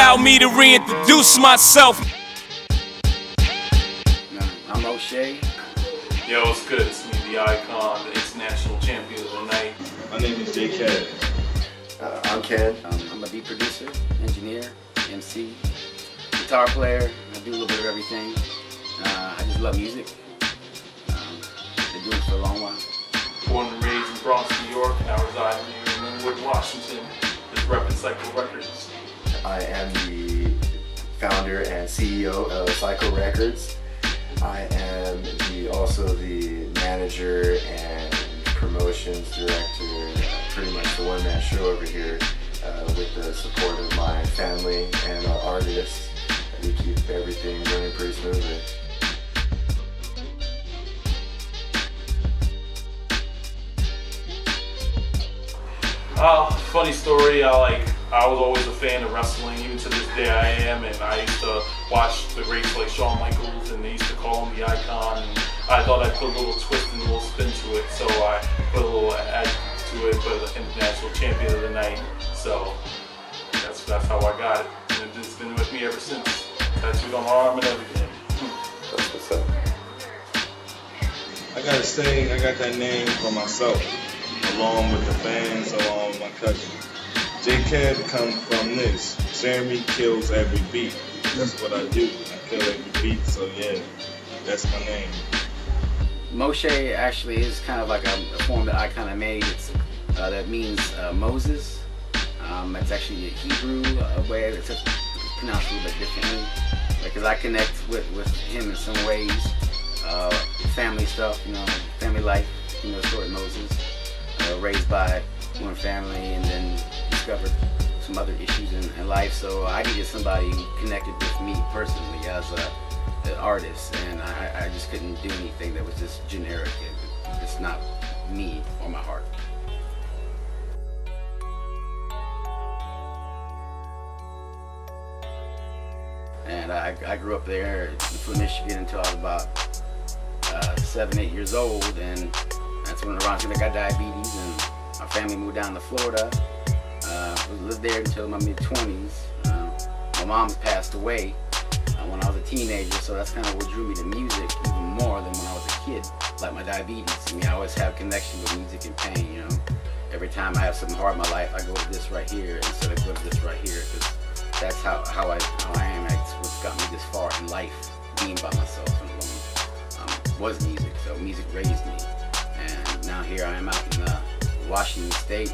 allow me to reintroduce myself. I'm O'Shea. Yo, what's good? It's me, the icon, the international champion of the night. My name is J.K. I'm Ken. I'm a beat producer, engineer, MC, guitar player. I do a little bit of everything. I just love music. Been doing it for a long while. Born and raised in Bronx, New York, now residing here in Linwood, Washington. Just repping Syko Records. I am the founder and CEO of Syko Records. I am also the manager and promotions director, pretty much the one-man show over here with the support of my family and our artists. We keep everything running pretty smoothly. Funny story, I was always a fan of wrestling, even to this day I am, and I used to watch the greats like Shawn Michaels, and they used to call him the icon, and I thought I'd put a little twist and a little spin to it, so I put a little adjective to it, put an international champion of the night, so that's how I got it, and it's been with me ever since, tattooed on my arm and everything. That's what's up. I gotta say, I got that name for myself, along with the fans, along with my cousin. J-Cab comes from this. Jeremy kills every beat. That's what I do. I kill every beat, so yeah, that's my name. Moshe actually is kind of like a form that I kind of made. It's, that means Moses. It's actually a Hebrew way. It's pronounced a little bit differently. Because I connect with him in some ways. Family stuff, you know, family life, you know, story of Moses. Raised by one family and then discovered some other issues in life, so I needed somebody who connected with me personally as an artist, and I just couldn't do anything that was just generic. It's not me or my heart. And I grew up there in Flint, Michigan until I was about 7, 8 years old, and that's when I got diabetes, and my family moved down to Florida. Lived there until my mid-20s. My mom passed away when I was a teenager, so that's kind of what drew me to music even more than when I was a kid, like my diabetes. I mean, I always have connection with music and pain, you know. Every time I have something hard in my life, I go to this right here instead of go to this right here, because that's how I am. That's what's got me this far in life, being by myself and alone. Was music, so music raised me. And now here I am out in Washington State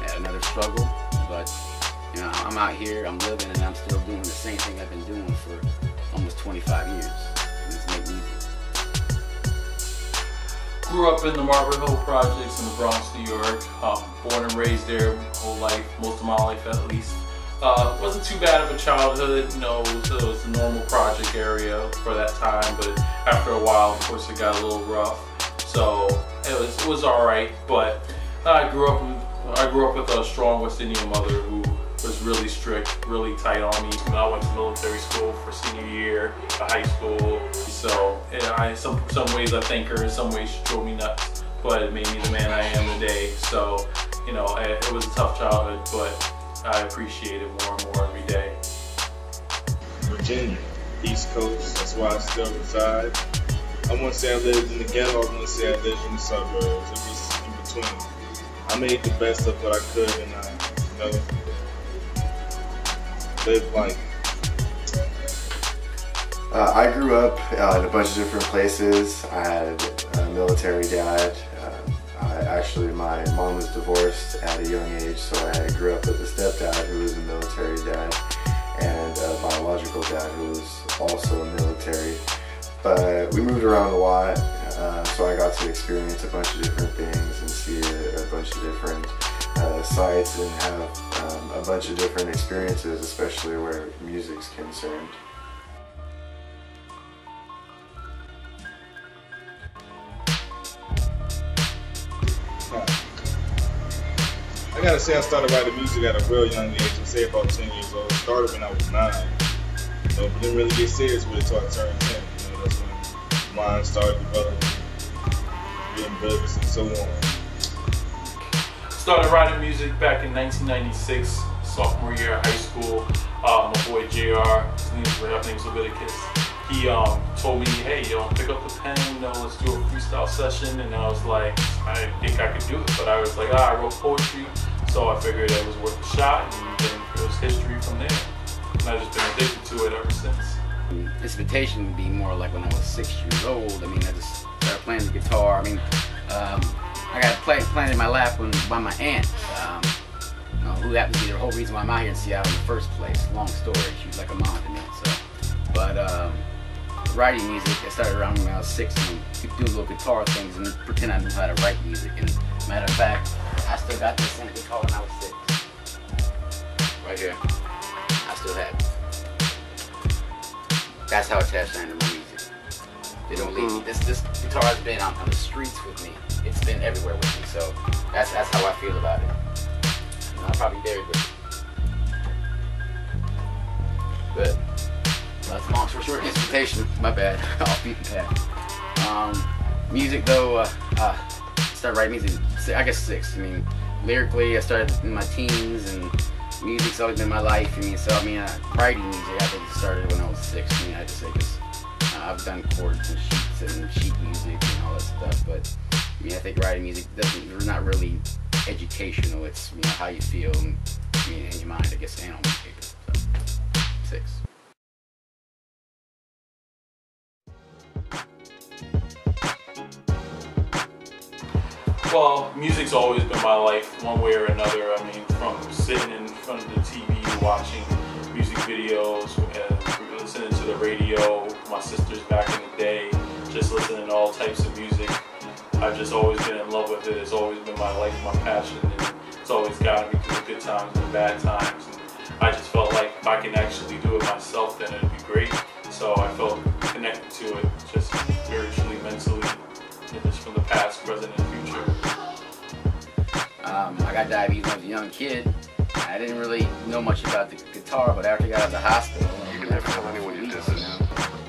at another struggle, but you know, I'm out here, I'm living, and I'm still doing the same thing I've been doing for almost 25 years. And just make music. Grew up in the Marble Hill Projects in the Bronx, New York. Born and raised there my whole life, most of my life at least. Wasn't too bad of a childhood, you know, it was a normal project area for that time, but after a while, of course, it got a little rough. So it was all right, but I grew up with a strong West Indian mother who was really strict, really tight on me. When I went to military school for senior year, to high school, so some ways I thank her, in some ways she drove me nuts, but it made me the man I am today. So you know, it was a tough childhood, but I appreciate it more and more every day. Virginia, East Coast, that's why I still reside. I wouldn't say I lived in the ghetto, I wouldn't say I lived in the suburbs. It was in between. I made the best of what I could, and I, you know, lived life. I grew up in a bunch of different places. I had a military dad. My mom was divorced at a young age, so I grew up with a stepdad who was a military dad and a biological dad who was also military. But we moved around a lot, so I got to experience a bunch of different things and see a bunch of different sites and have a bunch of different experiences, especially where music's concerned. I gotta say I started writing music at a real young age, I'd say about 10 years old. Started when I was 9. But didn't really get serious with it until I turned 10. You know, that's when mine started developing, being books and so on. Started writing music back in 1996, sophomore year of high school. My boy JR, his name's Leviticus. He told me, hey, pick up the pen, let's do a freestyle session. And I was like, I didn't think I could do it, but I was like, I wrote poetry, so I figured it was worth a shot, and then it was history from there. And I've just been addicted to it ever since. Instrumentation would be more like when I was 6 years old. I mean, I just started playing the guitar. I mean, I got planted in my lap by my aunt, who happened to be the whole reason why I'm out here in Seattle in the first place. Long story, she was like a mom to me. So, but writing music, I started around when I was 6 and do little guitar things and pretend I knew how to write music. And matter of fact, I still got this same guitar when I was 6. Right here, I still have it. That's how attached I am to my music. They don't leave me. This guitar has been on the streets with me. It's been everywhere with me. So that's how I feel about it. And I'm probably very good. But that's long story short. Instrumentation. My bad. Off beaten path. Music though. Started writing music. I guess 6. I mean, lyrically, I started in my teens and. Music's always been my life. I mean, so writing music, I think it started when I was 6. I mean, I had to say this. I've done chords and sheets and sheet music and all that stuff, but I mean, I think writing music it's not really educational. It's how you feel and in your mind, I guess, and on paper. So 6. Well, music's always been my life, one way or another. I mean, from sitting in front of the TV, watching music videos, and listening to the radio, my sisters back in the day, just listening to all types of music. I've just always been in love with it. It's always been my life, my passion, and it's always gotten me through the good times and the bad times. And I just felt like if I can actually do it myself, then it'd be great. So I felt connected to it, just spiritually, mentally, and just from the past, present, and future. I got diabetes when I was a young kid. I didn't really know much about the guitar, but after I got out of the hospital, you can never tell anyone you did this. I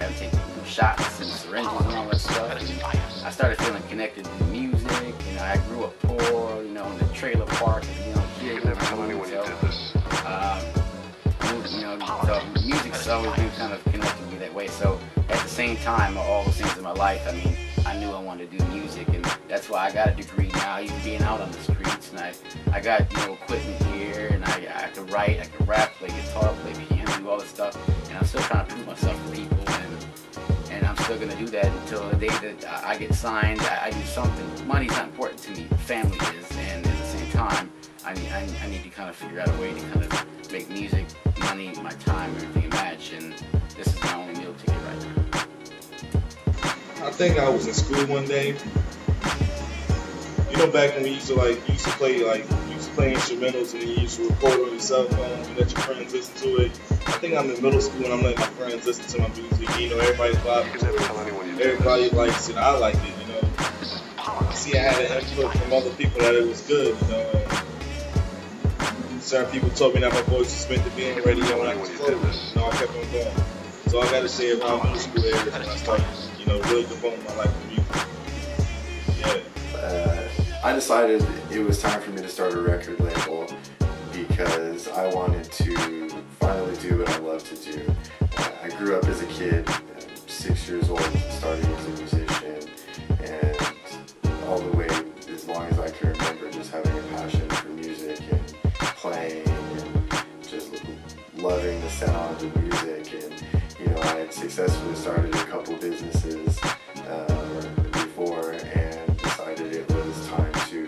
had to take shots and syringes and all that stuff. And I started feeling connected to music. I grew up poor, in the trailer park as a young kid. You can never tell anyone you did this. So music's always been kind of connected me that way. So at the same time, all those things in my life, I mean, I knew I wanted to do music, and that's why I got a degree now, even being out on the streets. And I got equipment here, and I can write, I can rap, play guitar, play piano, do all this stuff, and I'm still trying to prove myself to people, and I'm still gonna do that until the day that I get signed. I do something. Money's not important to me, family is, and at the same time, I need to kind of figure out a way to kind of make music, money, my time, everything match, and this is my only meal ticket right now. I think I was in school one day. Back when we used to play instrumentals, and then you used to record on your cell phone, you let your friends listen to it. I think I'm in middle school and I'm letting my friends listen to my music. Everybody's vibing. Everybody likes it. I like it. See, I had an input from other people that it was good. And certain people told me that my voice was meant to be on the radio when I was close. I kept on going. So I got to say around middle school area when I started, really devoting my life to music. Yeah. I decided it was time for me to start a record label because I wanted to finally do what I love to do. I grew up as a kid, 6 years old, starting as a musician, and all the way as long as I can remember, just having a passion for music and playing and just loving the sound of music. And I had successfully started a couple businesses before, and decided it was time to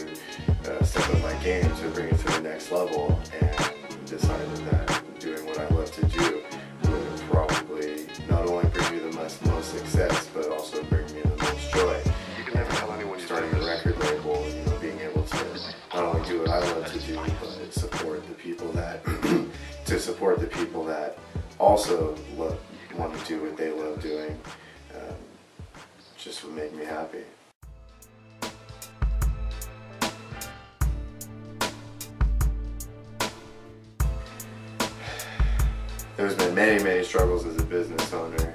step up my game to bring it to the next level, and decided that doing what I love to do would probably not only bring me the most success, but also bring me the most joy. You can never tell anyone starting a record label, being able to not only do what I love to do, but support the people that also want to do what they love doing. Just would make me happy. There's been many struggles as a business owner.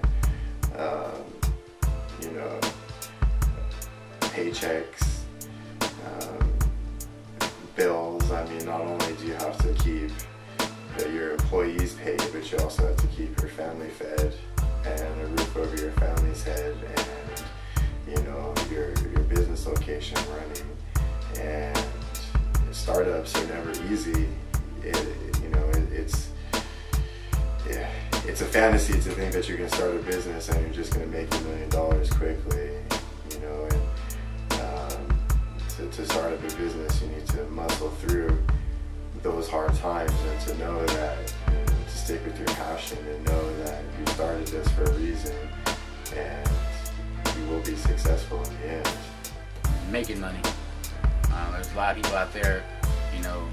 Paychecks, bills. I mean, not only do you have to keep but you also have to keep your family fed and a roof over your family's head, and you know, your business location running. And startups are never easy. It's a fantasy to think that you can start a business and you're just going to make $1 million quickly, you know. And to start up a business, you need to muscle through those hard times, and to know that, you know, to stick with your passion and know that you started this for a reason, and you will be successful in the end. Making money. There's a lot of people out there, you know,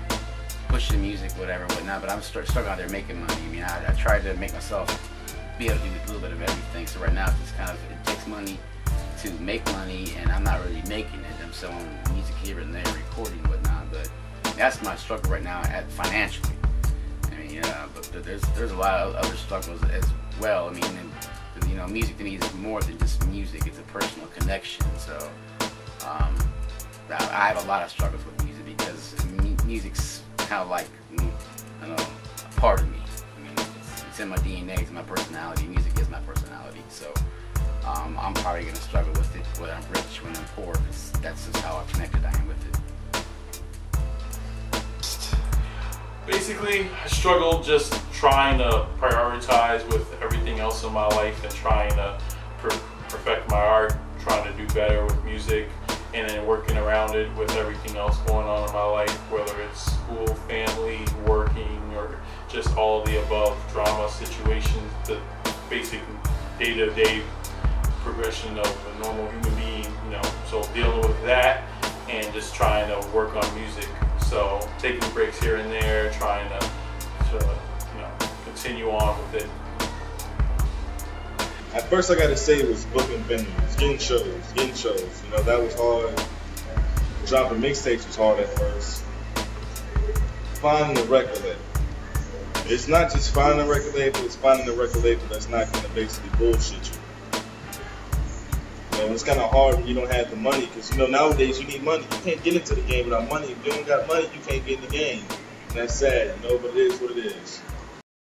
pushing music, whatever, whatnot, but I'm struggling out there making money. I mean, I tried to make myself be able to do a little bit of everything. So right now, it's just kind of, it takes money to make money, and I'm not really making it. I'm selling music here and there, recording and whatnot, but that's my struggle right now financially. I mean, but there's a lot of other struggles as well. I mean, and, you know, music to me is more than just music. It's a personal connection. So I have a lot of struggles with music, because music's kind of like, I don't know, a part of me. I mean, it's in my DNA, it's my personality. Music is my personality. So I'm probably going to struggle with it, whether I'm rich, when I'm poor, because that's just how connected I am with it. Basically, I struggled just trying to prioritize with everything else in my life, and trying to perfect my art, trying to do better with music, and then working around it with everything else going on in my life, whether it's school, family, working, or just all of the above, drama situations, the basic day-to-day progression of a normal human being, you know. So dealing with that and just trying to work on music. So taking breaks here and there, trying to you know, continue on with it. At first, I gotta say, it was booking venues, getting shows. You know, that was hard. Dropping mixtapes was hard at first. Finding a record label. It's not just finding a record label, it's finding a record label that's not gonna basically bullshit you. You know, it's kind of hard when you don't have the money, because, you know, nowadays you need money. You can't get into the game without money. If you don't got money, you can't get in the game. And that's sad, you know, but it is what it is.